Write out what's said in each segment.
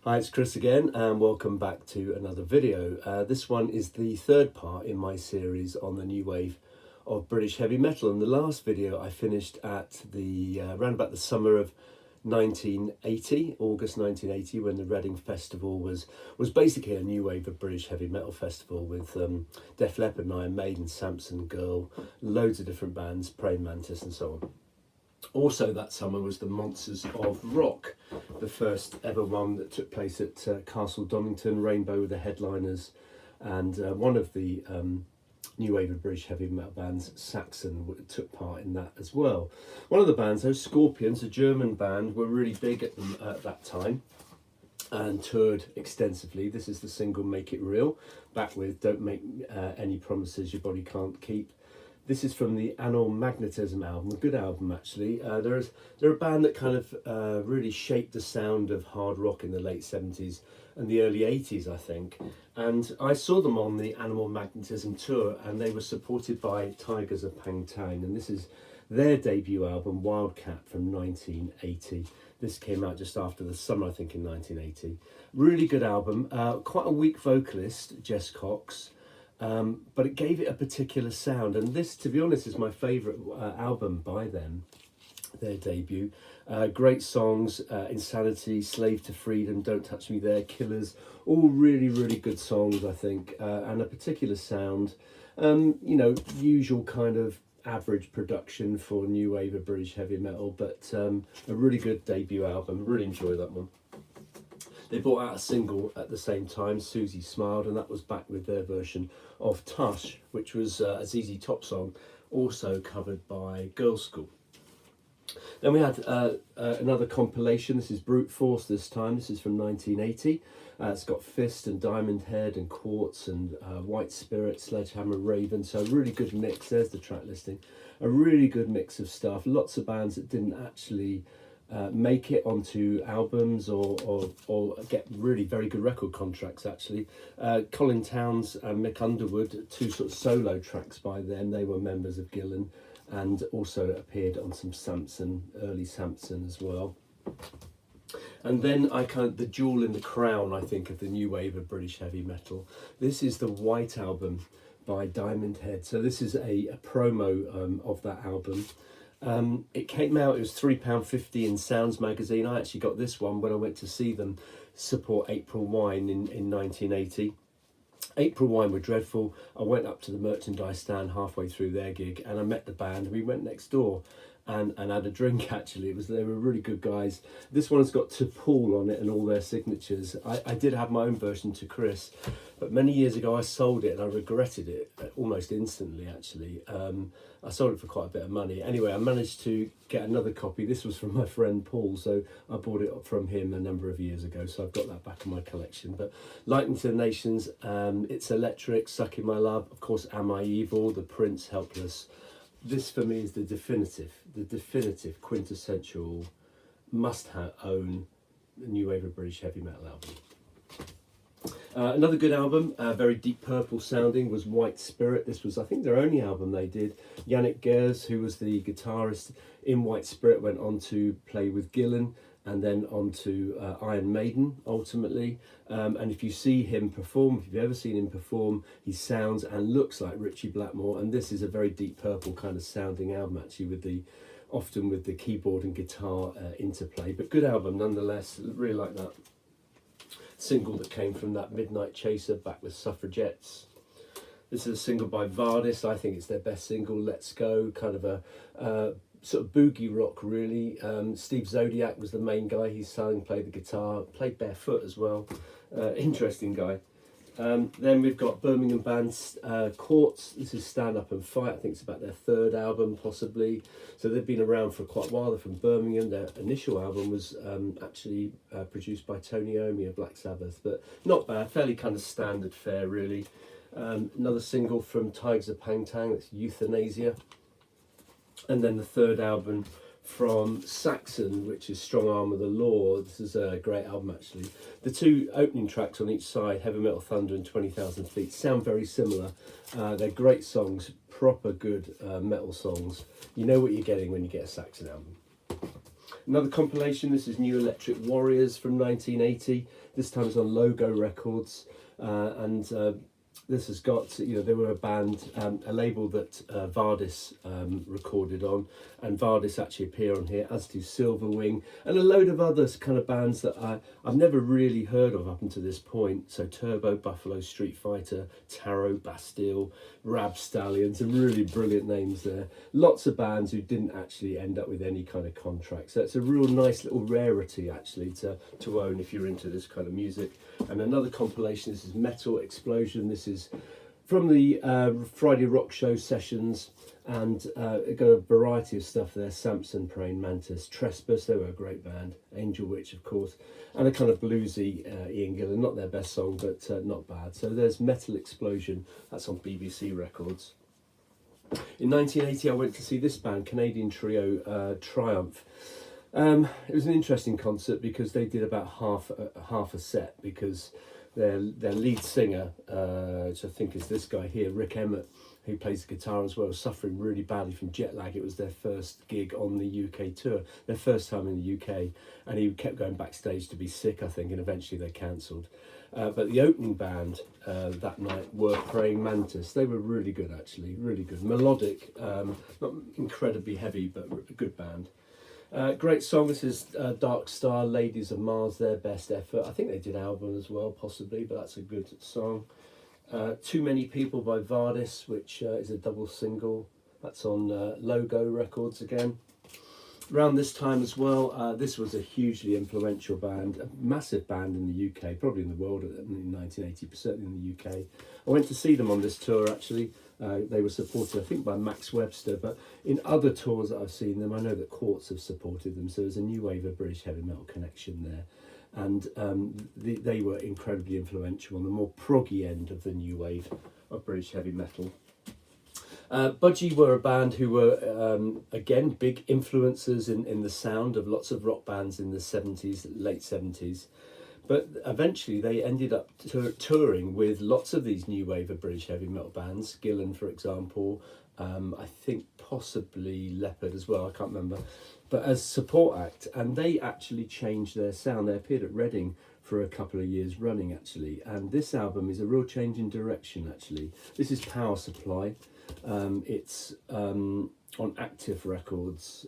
Hi, it's Chris again, and welcome back to another video. This one is the third part in my series on the new wave of British heavy metal. And the last video I finished at the around about the summer of 1980, August 1980, when the Reading Festival was basically a new wave of British heavy metal festival with Def Leppard, Iron Maiden, Samson, Girl, loads of different bands, Praying Mantis, and so on. Also that summer was the Monsters of Rock, the first ever one that took place at Castle Donington. Rainbow were the headliners, and one of the new wave of British heavy metal bands, Saxon, took part in that as well. One of the bands, those Scorpions, a German band, were really big at them at that time and toured extensively. This is the single Make It Real, back with Don't Make Any Promises Your Body Can't Keep. This is from the Anal Magnetism album, a good album actually. They're a band that kind of really shaped the sound of hard rock in the late 70s and the early 80s, I think. And I saw them on the Animal Magnetism tour, and they were supported by Tigers of Pangtang, and this is their debut album, Wildcat, from 1980. This came out just after the summer, I think, in 1980. Really good album, quite a weak vocalist, Jess Cox. But it gave it a particular sound, and this, to be honest, is my favourite album by them, their debut. Great songs, Insanity, Slave to Freedom, Don't Touch Me There, Killers, all really, really good songs, I think, and a particular sound. You know, usual kind of average production for new wave of British heavy metal, but a really good debut album. Really enjoy that one. They brought out a single at the same time, Susie Smiled, and that was back with their version of Tush, which was a ZZ Top song, also covered by Girls' School. Then we had another compilation. This is Brute Force this time. This is from 1980. It's got Fist and Diamond Head and Quartz and White Spirit, Sledgehammer, Raven. So a really good mix. There's the track listing. A really good mix of stuff. Lots of bands that didn't actually make it onto albums or get really very good record contracts actually. Colin Towns and Mick Underwood, two sort of solo tracks by them. They were members of Gillan and also appeared on some Samson, early Samson as well. And then the jewel in the crown, I think, of the new wave of British heavy metal. This is the White Album by Diamond Head. So this is a promo of that album. It came out, it was £3.50 in Sounds magazine. I actually got this one when I went to see them support April Wine in 1980. April Wine were dreadful. I went up to the merchandise stand halfway through their gig and I met the band. We went next door and had a drink actually. They were really good guys. This one's got To Paul on it and all their signatures. I did have my own version to Chris, but many years ago I sold it and I regretted it almost instantly actually. I sold it for quite a bit of money. Anyway, I managed to get another copy. This was from my friend Paul, so I bought it from him a number of years ago, so I've got that back in my collection. But Lightning to the Nations, It's Electric, Sucking My Love, of course, Am I Evil, The Prince, Helpless. This for me is the definitive quintessential must-own new wave of British heavy metal album. Another good album, very Deep Purple sounding, was White Spirit. This was, I think, their only album they did. Yannick Gers, who was the guitarist in White Spirit, went on to play with Gillan and then on to Iron Maiden, ultimately. And if you see him perform, if you've ever seen him perform, he sounds and looks like Ritchie Blackmore. And this is a very Deep Purple kind of sounding album, actually, often with the keyboard and guitar interplay. But good album, nonetheless. Really like that. Single that came from that Midnight Chaser, back with Suffragettes. This is a single by Vardis. I think it's their best single, Let's Go, kind of a sort of boogie rock really. Steve Zodiac was the main guy. He sang, played the guitar, played barefoot as well. Interesting guy. Then we've got Birmingham band Quartz. This is Stand Up and Fight. I think it's about their third album possibly. So they've been around for quite a while. They're from Birmingham. Their initial album was actually produced by Tony Iommi of Black Sabbath, but not bad. Fairly kind of standard fare really. Another single from Tigers of Pangtang, that's Euthanasia. And then the third album from Saxon, which is Strong Arm of the Law. This is a great album actually. The two opening tracks on each side, Heavy Metal Thunder and 20,000 Feet, sound very similar. They're great songs, proper good metal songs. You know what you're getting when you get a Saxon album. Another compilation, this is New Electric Warriors from 1980. This time it's on Logo Records. This has got, you know, they were a band, a label that Vardis recorded on, and Vardis actually appear on here, as do Silverwing, and a load of other kind of bands that I've never really heard of up until this point. So Turbo, Buffalo, Street Fighter, Tarot, Bastille, Rab Stallion, some really brilliant names there. Lots of bands who didn't actually end up with any kind of contract. So it's a real nice little rarity actually to own if you're into this kind of music. And another compilation, this is Metal Explosion. This is from the Friday Rock Show sessions, and it got a variety of stuff there. Samson, Praying Mantis, Trespass, they were a great band. Angel Witch, of course, and a kind of bluesy Ian Gillan, not their best song, but not bad. So there's Metal Explosion, that's on BBC Records. In 1980 I went to see this band, Canadian trio Triumph. It was an interesting concert because they did about half a set, because their lead singer, which I think is this guy here, Rick Emmett, who plays the guitar as well, was suffering really badly from jet lag. It was their first gig on the UK tour, their first time in the UK, and he kept going backstage to be sick, I think, and eventually they cancelled. But the opening band that night were Praying Mantis. They were really good, actually, really good. Melodic, not incredibly heavy, but a good band. Great song. This is Dark Star, Ladies of Mars, their best effort. I think they did an album as well, possibly, but that's a good song. Too Many People by Vardis, which is a double single. That's on Logo Records again. Around this time as well, this was a hugely influential band, a massive band in the UK, probably in the world in 1980, but certainly in the UK. I went to see them on this tour, actually. They were supported, I think, by Max Webster, but in other tours that I've seen them, I know that Quartz have supported them, so there's a new wave of British heavy metal connection there. And they were incredibly influential on the more proggy end of the new wave of British heavy metal. Budgie were a band who were, again, big influencers in the sound of lots of rock bands in the 70s, late 70s. But eventually they ended up touring with lots of these new wave of British heavy metal bands. Gillan, for example, I think possibly Leopard as well, I can't remember. But as support act, and they actually changed their sound. They appeared at Reading for a couple of years running, actually. And this album is a real change in direction, actually. This is Power Supply. It's on Active Records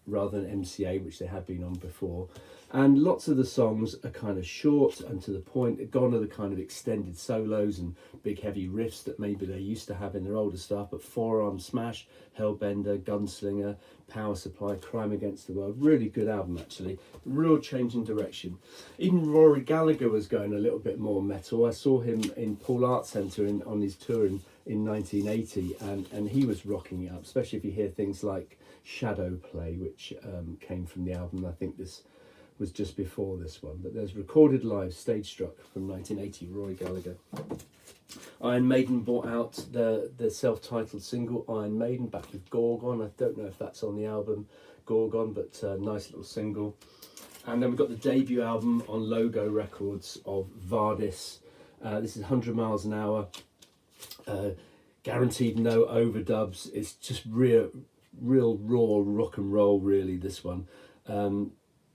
rather than MCA, which they had been on before. And lots of the songs are kind of short and to the point. Gone are the kind of extended solos and big heavy riffs that maybe they used to have in their older stuff. But Forearm Smash, Hellbender, Gunslinger, Power Supply, Crime Against the World. Really good album, actually. Real change in direction. Even Rory Gallagher was going a little bit more metal. I saw him in Paul Art Centre on his tour in 1980, and he was rocking it up, especially if you hear things like Shadow Play, which came from the album. I think this was just before this one, but there's Recorded Live, Stage Struck from 1980, Rory Gallagher. Iron Maiden brought out the self-titled single Iron Maiden, back with Gorgon. I don't know if that's on the album Gorgon, but nice little single. And then we've got the debut album on Logo Records of Vardis. This is 100 Miles an Hour. Guaranteed no overdubs. It's just real raw rock and roll, really, this one.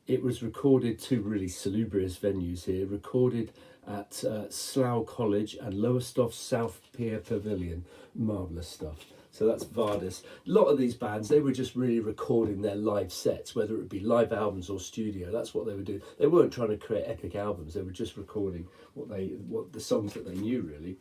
It was recorded two really salubrious venues here, recorded at Slough College and Lowestoft South Pier Pavilion. Marvellous stuff. So that's Vardis. A lot of these bands, they were just really recording their live sets, whether it be live albums or studio. That's what they were doing. They weren't trying to create epic albums. They were just recording what the songs that they knew, really.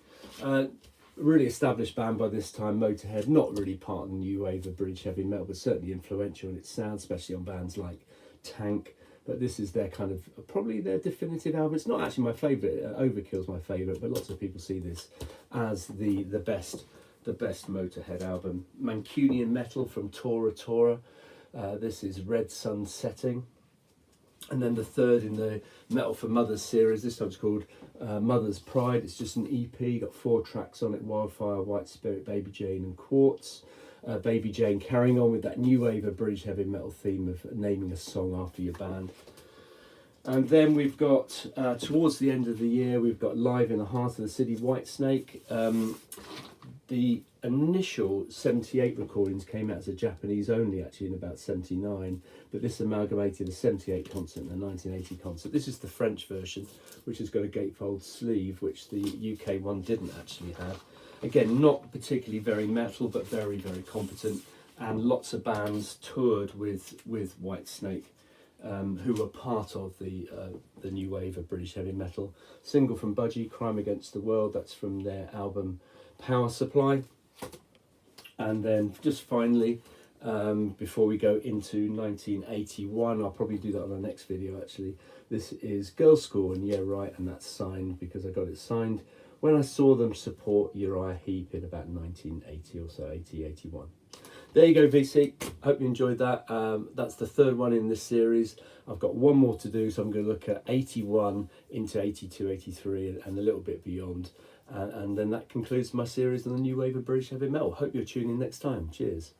Really established band by this time, Motorhead, not really part of the new wave of British heavy metal, but certainly influential in its sound, especially on bands like Tank. But this is their kind of, probably their definitive album. It's not actually my favourite. Overkill's my favourite, but lots of people see this as the best Motorhead album. Mancunian Metal from Tora Tora. This is Red Sun Setting. And then the third in the Metal for Mothers series, this one's called Mother's Pride. It's just an EP, got 4 tracks on it: Wildfire, White Spirit, Baby Jane and Quartz. Baby Jane carrying on with that new wave of British heavy metal theme of naming a song after your band. And then we've got, towards the end of the year, we've got Live in the Heart of the City, Whitesnake. The initial 78 recordings came out as a Japanese only, actually, in about 79, but this amalgamated a 78 concert and a 1980 concert. This is the French version, which has got a gatefold sleeve, which the UK one didn't actually have. Again, not particularly very metal, but very, very competent, and lots of bands toured with Whitesnake, who were part of the new wave of British heavy metal. Single from Budgie, Crime Against the World, that's from their album Power Supply. And then just finally, before we go into 1981, I'll probably do that on the next video actually, this is Girls' School, and yeah right, and that's signed because I got it signed when I saw them support Uriah Heep in about 1980 or so, 80, 81. There you go, VC. Hope you enjoyed that. That's the third one in this series. I've got one more to do, so I'm going to look at 81 into 82, 83, and a little bit beyond. And then that concludes my series on the new wave of British heavy metal. Hope you'll tune in next time. Cheers.